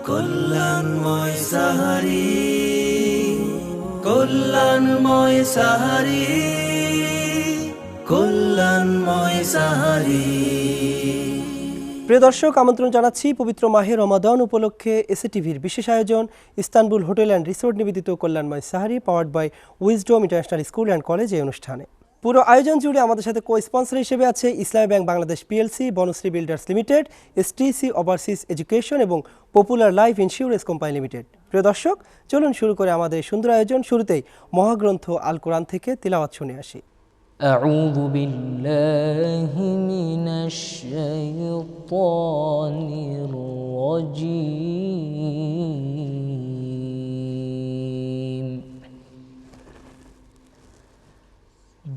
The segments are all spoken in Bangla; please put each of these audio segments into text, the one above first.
কল্যাণময় সাহারি, কল্যাণময় সাহারি, কল্যাণময় সাহারি। প্রিয় দর্শক, আমন্ত্রণ জানাচ্ছি পবিত্র মাহে রমাদান উপলক্ষে এসএটিভির বিশেষ আয়োজন ইস্তানবুল হোটেল অ্যান্ড রিসোর্ট নিবেদিত কল্যাণময় সাহারি powered by Wisdom International School and College এই অনুষ্ঠানে। পুরো আয়োজন জুড়ে আমাদের সাথে কো স্পন্সর হিসেবে আছে Islami Bank Bangladesh PLC, Banashree Builders Limited, STC Overseas Education এবং Popular Life Insurance Company Limited. প্রিয় দর্শক, চলুন শুরু করে আমাদের সুন্দর আয়োজন। শুরুতেই মহাগ্রন্থ আল কোরআন থেকে তিলাওয়াত শুনে আসি। أعوذ بالله من الشيطان الرجيم.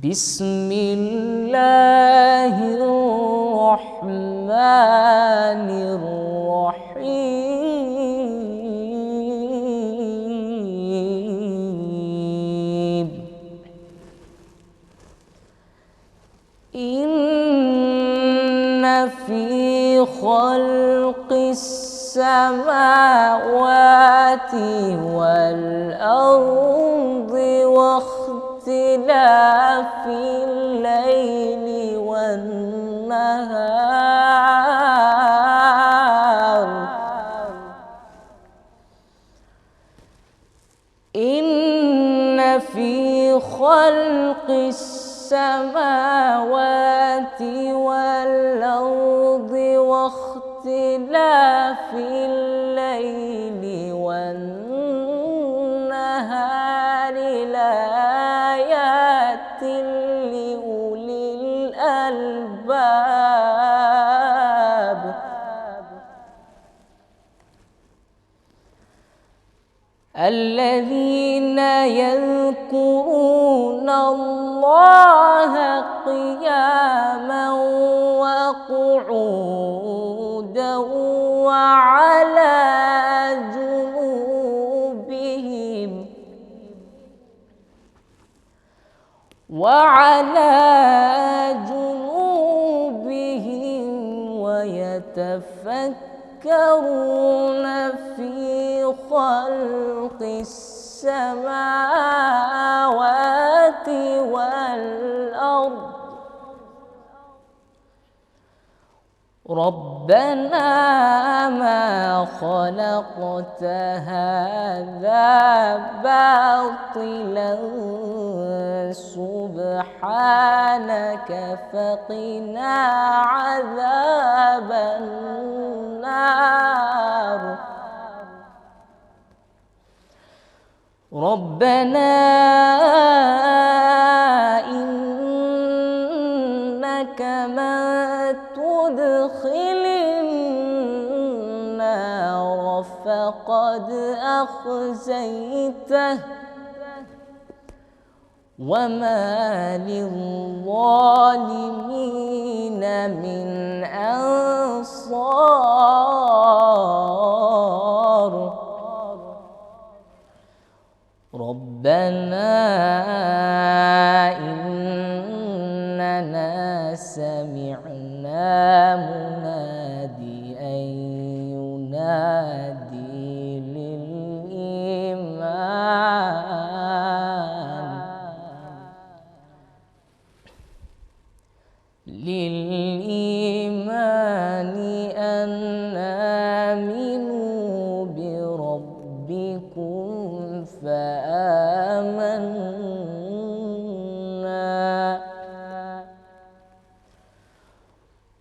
بسم الله الرحمن الرحيم. إن في خلق السماوات والأرض واختلاف الليل والنهار إن في خلق السماوات والأرض واختلاف الليل والنهار لآيات لأولي الألباب. الذين يذكرون الله قياما وقعودا وعلى جنوبهم ويتفكرون في خلق السماوات والأرض. ربنا ما خلقت هذا باطلا سبحانك فقنا عذاب النار. ربنا إنك من تدخل النار فقد أخزيته وما للظالمين من أنصار. ربنا إننا سمعنا مناديا ينادي للإيمان أن آمنوا بربكم فآمنا.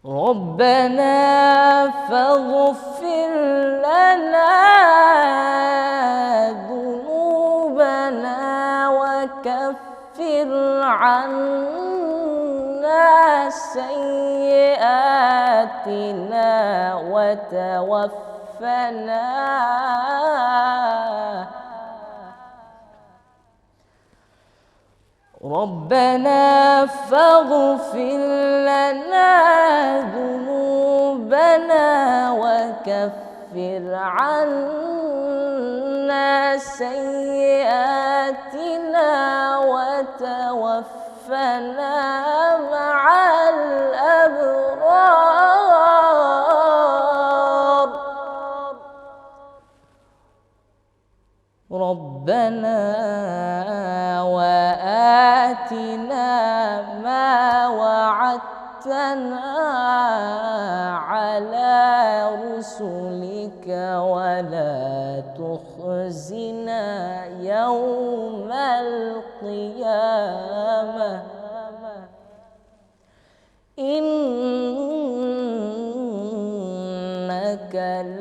ربنا فاغفر لنا ذنوبنا وكفر عنا سيئاتنا وتوفنا ربنا فاغفر لنا ذنوبنا وكفر عنا سيئاتنا وتوفنا مع الأبرار. ربنا وآتنا ما وعدتنا على رسلك ولا تخزنا يوم القيامة إنك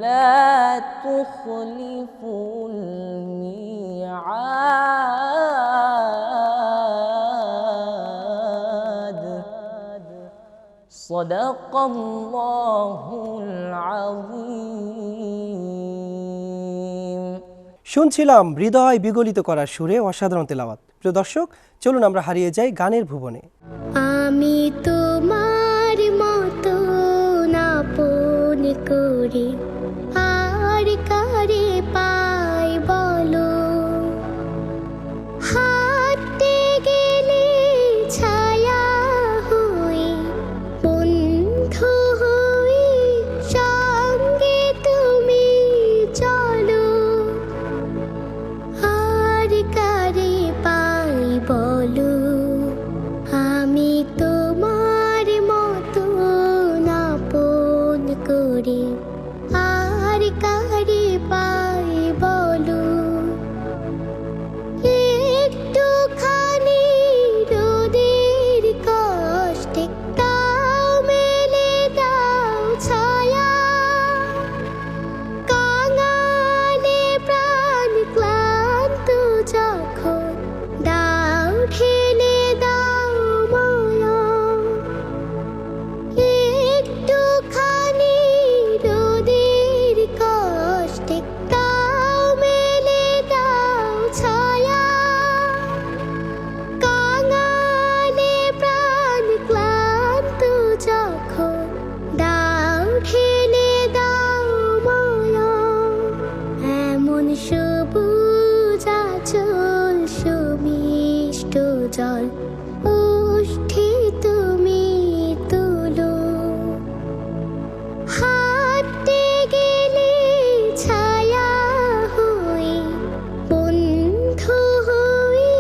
لا تخلف الميعاد صدق الله العظيم শুনছিলাম হৃদয় বিগলিত করার সুরে অসাধারণ তেলাওয়াত। প্রিয় দর্শক, চলুন আমরা হারিয়ে যাই গানের ভুবনে। আমি তোমার মতো আপন করে আর কারে পাই বলো, হাঁটতে গেলে ছায়া হয়ে বন্ধু হয়ে সঙ্গে তুমি চলো, আর কারে পাই বলো, আমি তোমার মতো আপন করে আর কারে পাই বলো, একটুখানি রোদের কষ্টে তাও মেলে দাও ছায়া, কাঙালে প্রাণ ক্লান্ত যখন দাও ঢেলে দাও মায়া, একটুখানি রোদের কষ্টে তাও মেলে দাও ছায়া, কাঙালে প্রাণ ক্লান্ত যখন দাও ঢেলে দাও মায়া, এমন সবুজ আঁচল সুমিষ্ট জল ওষ্ঠে তুমি তুলো, হাঁটতে গেলে ছায়া হয়ে বন্ধু হয়ে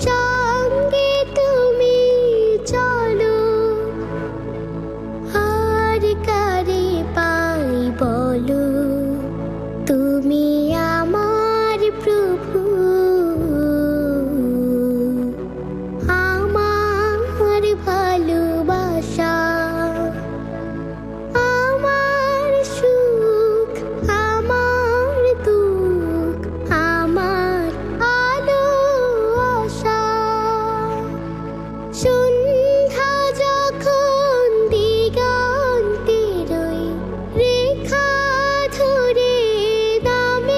সঙ্গে তুমি চলো, আর কারে পাই বলো, তুমি আমার প্রভু, আমার ভালোবাসা, আমার সুখ, আমার দুঃখ, আমার আলো আশা, সন্ধ্যা যখন দিগন্তের রেখা ধরে নামে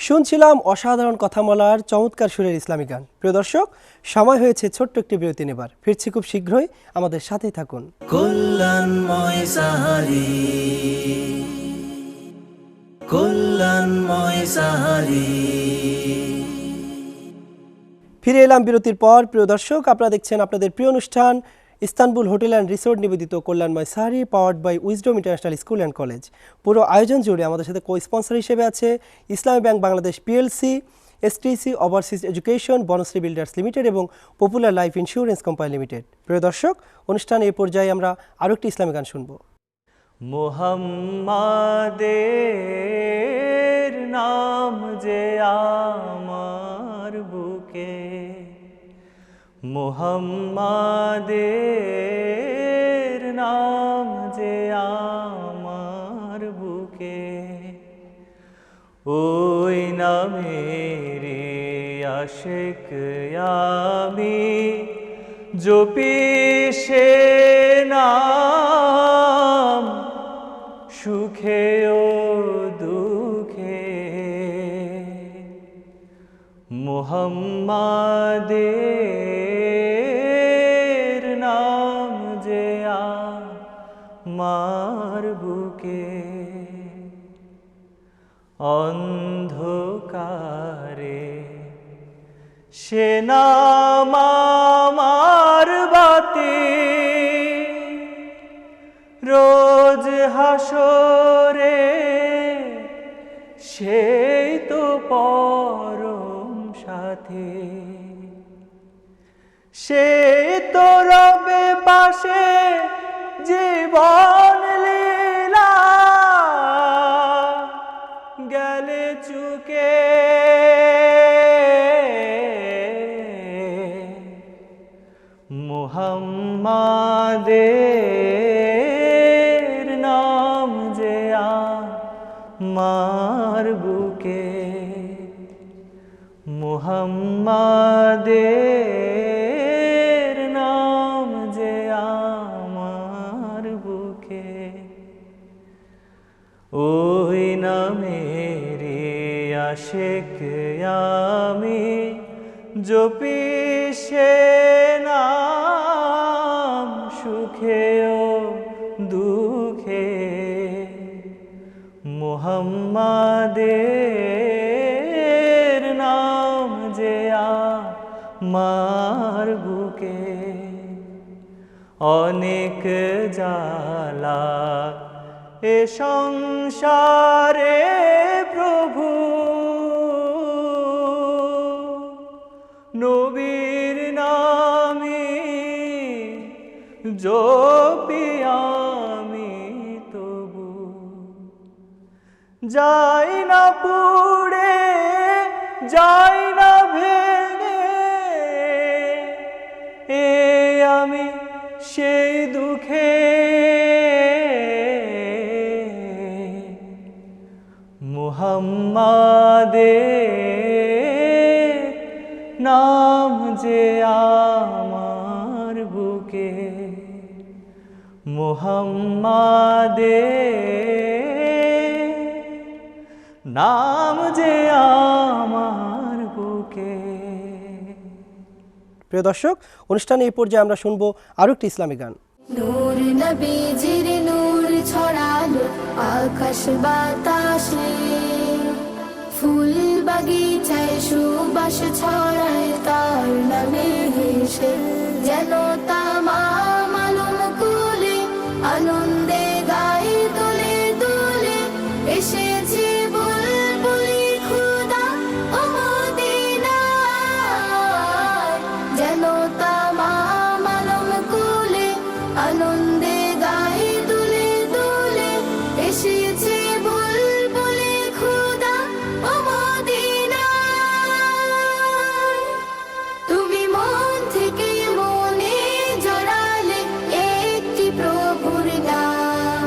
শুনছিলাম অসাধারণ কথা বলার চমৎকার সুরের ইসলামী গান। প্রিয় দর্শক, সময় হয়েছে ছোট্ট একটি বিরতি নেবার। ফিরছি খুব শীঘ্রই, আমাদের সাথেই থাকুন। কল্যাণময় সাহারি, কল্যাণময় সাহারি। ফিরে এলাম বিরতির পর। প্রিয় দর্শক, আপনারা দেখছেন আপনাদের প্রিয় অনুষ্ঠান ইস্তানবুল হোটেল অ্যান্ড রিসোর্ট নিবেদিত কল্যাণময় সাহারি, powered by Wisdom International School and College. পুরো আয়োজন জুড়ে আমাদের সাথে কো স্পন্সর হিসেবে আছে Islami Bank Bangladesh PLC, STC, Overseas Education, Banashree Builders Limited এবং Popular Life Insurance Company Limited. প্রিয় দর্শক, অনুষ্ঠানে এই পর্যায়ে আমরা আরও একটি ইসলামী গান শুনব। মুহাম্মাদের নাম যে আমার বুকে, মুহাম্মাদের নাম যে আমার বুকে, ওই নামেরই আশিক আমি জপি সে নাম সুখে ও দুঃখে, মুহাম্মাদের নাম যে আমার বুকে, অন্ধকারে সে নাম আমার বাতি, রোজ হাসরে সেই তো পরম সাথী, সেই তো রবে পাশে জীবন লীলা গেলে চুকে, মুহাম্মাদের নাম যে আমার বুকে, মুহাম্মাদের নাম যে আমার বুকে, ওই নামেরই আশিক আমি জপি সে নাম সুখে ও দুঃখে, মুহাম্মাদের নাম যে আমার বুকে, অনেক জ্বালা এ সংসারে প্রভু, নবীর নামে জপি আমি তবু, যাই না পুড়ে যাই না ভেঙে, এ আমি সেই দুঃখে, মুহাম্মাদের নাম যে আমার বুকে, মুহাম্মাদের নাম যে আমার বুকে। প্রিয় দর্শক, অনুষ্ঠানে এই পর্যায়ে আমরা শুনবো আরও একটি ইসলামী গান। নূর নবীজির নূর ছড়ালো আকাশ বাতাসে, ফুল বাগিচায় সুবাস ছড়ায় তার নামে হেসে, যেন তামাম আলম কুলে আনন্দে গাই দোলে দোলে, এসেছে বুলবুলি খুদা ও মদিনায়, যেন তামাম আলম কুলে আনন্দে গাই দোলে দোলে, এসেছে বুলবুলি খুদা ও মদিনায়। তুমি মন থেকে মনে জড়ালে একটি প্রভুর নাম,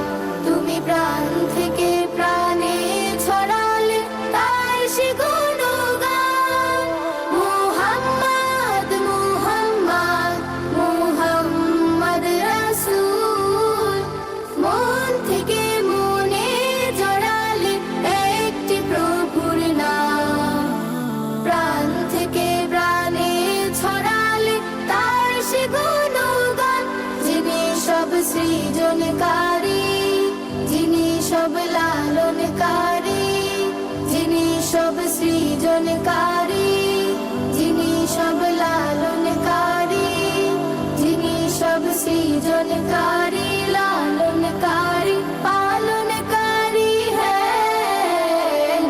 তুমি প্রাণ থেকে প্রাণে ছড়ালে তার সে গুণগান, মুহাম্মদ মুহাম্মদ মুহাম্মদ রাসূল। সৃজনকারী, যিনি সব লালনকারী, যিনি সব সৃজনকারী, যিনি সব লালনকারী, যিনি সব সৃজনকারী, লালনকারী, পালনকারী হ্যাঁ।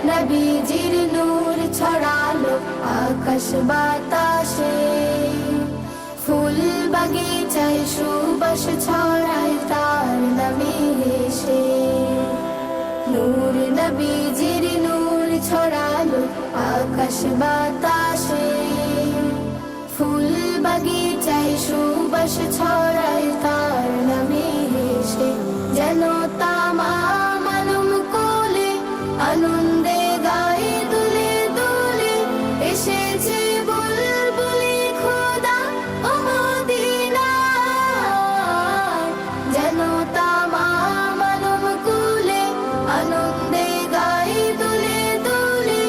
নবীজির নূর ছড়ালো আকাশ বাতাসে, ফুল বাগিচায় সুবাস ছড়ায় তার নামে এসে। নূর নবীজির নূর ছড়ালো আকাশ বাতাসে, ফুল বাগিচায় সুবাস ছড়ায় তার নামে এসে। যেন তামাম আলম কোলে আনন্দে গায়ে দুলে দুলে এসেছে বুলবুলি খোদা ও মদিনায়। যেন তামাম আলম কোলে আনন্দে গায়ে দুলে দুলে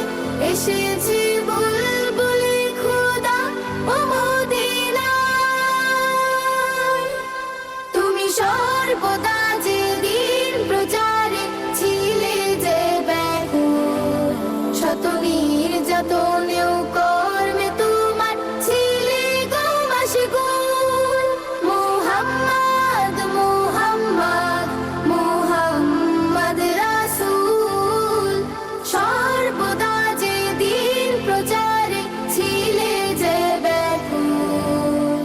এসেছে বুলবুলি খোদা ও মদিনায়। তুমি সর্বদা যে দিন প্রচারে ছিলে যে ব্যাকুল, শত নির্যাতনেও কর্মে তোমার ছিলে গো মাশগুল। মুহাম্মদ মুহাম্মদ মুহাম্মদ রাসূল, সর্বদা যে দিন প্রচারে ছিলে যে ব্যাকুল,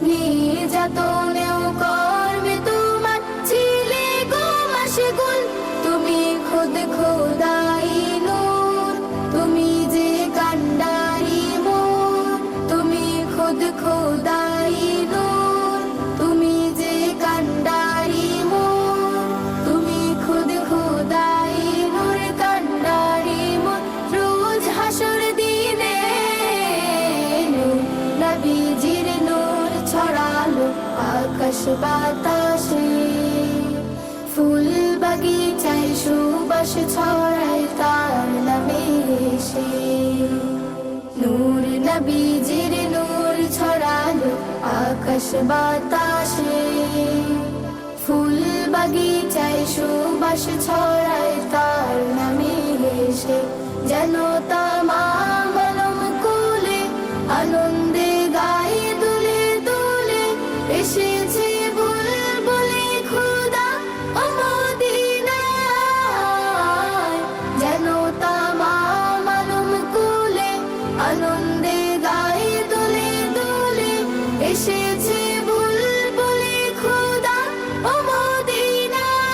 নির্যাতনেও কর্মে তোমার ছিলে গো মাশগুল। তুমি খুদ খোদাই নূর, তুমি যে কান্ডারি মোর, তুমি খুদ খোদাই নূর, তুমি যে কান্ডারি মোর, তুমি খুদ খোদাই নূর কান্ডারি মোর। রোজ হাসর দিনে নূর নবীজির নূর ছড়ালো আকাশ বাতাসে, ফুল বাগিচায় সুবাস ছড়ায় তার নামে এসে। নূর নবীজির নূর ছড়ালো আকাশ বাতাসে, ফুল বাগিচায় সুবাস ছড়ায় তার নামে এসে। যেন তামাম আলম কোলে আনন্দে গায়ে দুলে দুলে এসেছে বুলবুলি খোদা ও মদিনায়। যেন তামাম আলম কোলে আনন্দে গায়ে দুলে দুলে এসেছে বুলবুলি খোদা ও মদিনায়।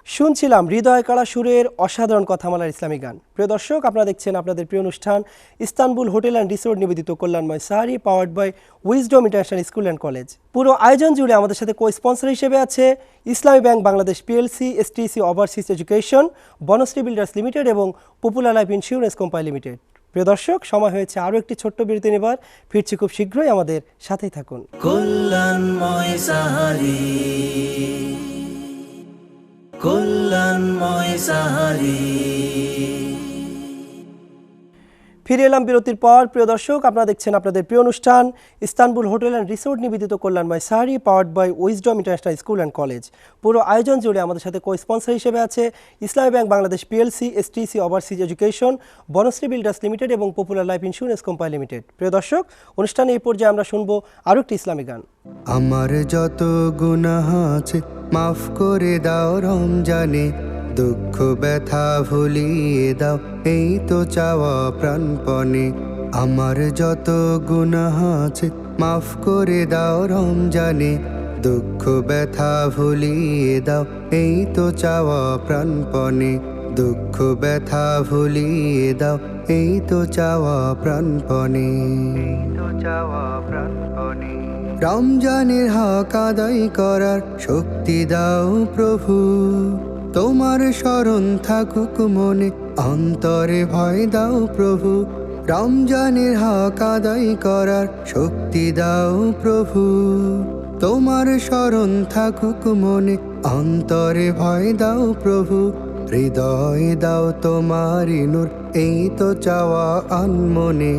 শুনছিলাম হৃদয় কাড়া সুরের অসাধারণ কথামালার ইসলামী গান। প্রিয় দর্শক, আপনারা দেখছেন আপনাদের প্রিয় অনুষ্ঠান ইস্তানবুল হোটেল অ্যান্ড রিসোর্ট নিবেদিত কল্যাণময় সাহারি, powered by Wisdom International School and College. পুরো আয়োজন জুড়ে আমাদের সাথে কো স্পন্সর হিসেবে আছে Islami Bank Bangladesh PLC, STC Overseas Education, Banashree Builders Limited এবং Popular Life Insurance Company Limited. প্রিয় দর্শক, সময় হয়েছে আরও একটি ছোট্ট বিরতি নেবার। ফিরছি খুব শীঘ্রই, আমাদের সাথেই থাকুন। কল্যাণময় সাহারি, কল্যাণময় সাহারি। ফিরে এলাম বিরতির পর। প্রিয় দর্শক, আপনারা দেখছেন আপনাদের প্রিয় অনুষ্ঠান ইস্তানবুল হোটেল অ্যান্ড রিসোর্ট নিবেদিত কল্যাণময় সাহারি, powered by Wisdom International School and College. পুরো আয়োজন জুড়ে আমাদের সাথে কো স্পন্সর হিসেবে আছে Islami Bank Bangladesh PLC, STC Overseas Education, Banashree Builders Limited এবং Popular Life Insurance Company Limited. প্রিয় দর্শক, অনুষ্ঠানে এই পর্যায়ে আমরা শুনবো আরও একটি ইসলামী গান। আমার যত গুনাহ আছে মাফ করে দাও রমজানে, দুঃখ ব্যথা ভুলিয়ে দাও এই তো চাওয়া প্রাণপণে। আমার যত গুনাহ আছে মাফ করে দাও রমজানে, দুঃখ ব্যথা ভুলিয়ে দাও এই তো চাওয়া প্রাণপণে। দুঃখ ব্যথা ভুলিয়ে দাও এই তো চাওয়া প্রাণপণে। রমজানের হক আদায় করার শক্তি দাও প্রভু, তোমার শরণ থাকুক মনে, অন্তরে ভয় দাও প্রভু। রমজানের হক আদায় করার শক্তি দাও প্রভু, তোমার শরণ থাকুক মনে, অন্তরে ভয় দাও প্রভু। হৃদয়ে দাও তোমারি নূর এই তো চাওয়া আনমনে,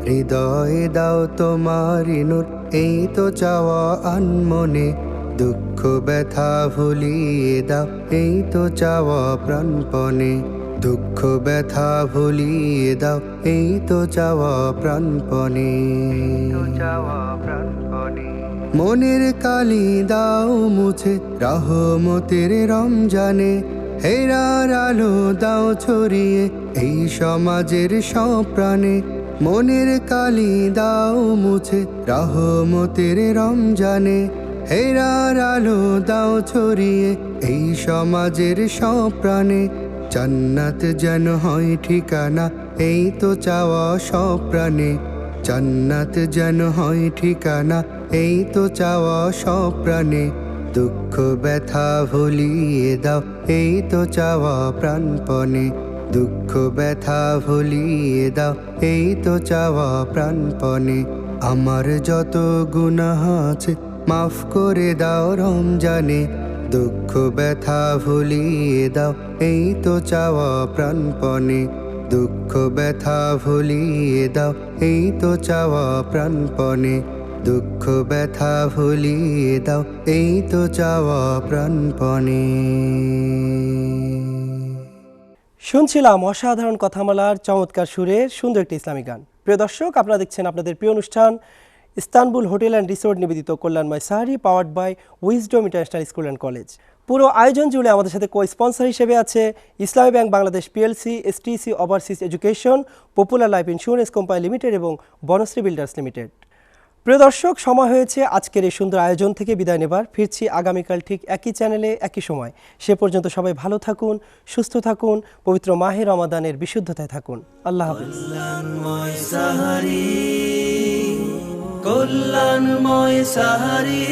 হৃদয়ে দাও তোমারি নূর, এই তো চাওয়া আনমনে। দুঃখ ব্যথা ভুলিয়ে দাও, এই তো চাওয়া প্রাণপণে। দুঃখ ব্যথা ভুলিয়ে দাও, এই তো চাওয়া প্রাণপণে। মনের কালি দাও মুছে রহমতের রমজানে। হেরার আলো দাও ছড়িয়ে এই সমাজের সব প্রাণে। মনের কালি দাও মুছে রহমতের রমজানে। হেরার আলো দাও ছড়িয়ে এই সমাজের সব প্রাণে। জান্নাত যেন হয় ঠিকানা, এই তো চাওয়া সব প্রাণে। জান্নাত যেন হয় ঠিকানা, এই তো চাওয়া সব প্রাণে। দুঃখ ব্যথা ভুলিয়ে দাও, এই তো চাওয়া প্রাণপণে। দুঃখ ব্যথা ভুলিয়ে দাও, এই তো চাওয়া প্রাণপণে। আমার যত গুনাহ আছে মাফ করে দাও রমজানে। দুঃখ ব্যথা ভুলিয়ে দাও, এই তো চাওয়া প্রাণপণে। দুঃখ ব্যথা ভুলিয়ে দাও, এই তো চাওয়া প্রাণপণে। দুঃখ ব্যথা ভুলিয়ে দাও, এই তো চাওয়া প্রাণপণে। শুনছিলাম অসাধারণ কথামালার চমৎকার সুরের সুন্দর একটি ইসলামিক গান। প্রিয় দর্শক, আপনারা দেখছেন আপনাদের প্রিয় অনুষ্ঠান ইস্তানবুল হোটেল অ্যান্ড রিসোর্ট নিবেদিত কল্যাণময় সাহারি, powered by Wisdom International School and College. পুরো আয়োজন জুড়ে আমাদের সাথে কো স্পন্সর হিসেবে আছে Islami Bank Bangladesh PLC, STC Overseas education, popular Life Insurance Company limited এবং বনশ্রী বিল্ডার্স লিমিটেড। প্রিয় দর্শক, সময় হয়েছে আজকের এই সুন্দর আয়োজন থেকে বিদায় নেবার। ফিরছি আগামীকাল ঠিক একই চ্যানেলে একই সময়। সে পর্যন্ত সবাই ভালো থাকুন, সুস্থ থাকুন, পবিত্র মাহে রমাদানের বিশুদ্ধতায় থাকুন। আল্লাহ হাফেজ। কল্যাণময় সাহারি, কল্যাণময় সাহারি,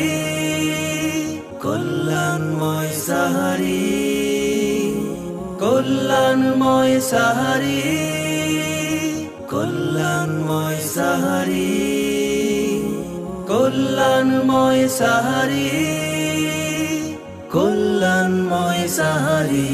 কল্যাণময় সাহারি, কল্যাণময় সাহারি, কল্যাণময় সাহারি, কল্যাণময় সাহারি, কল্যাণময় সাহারি।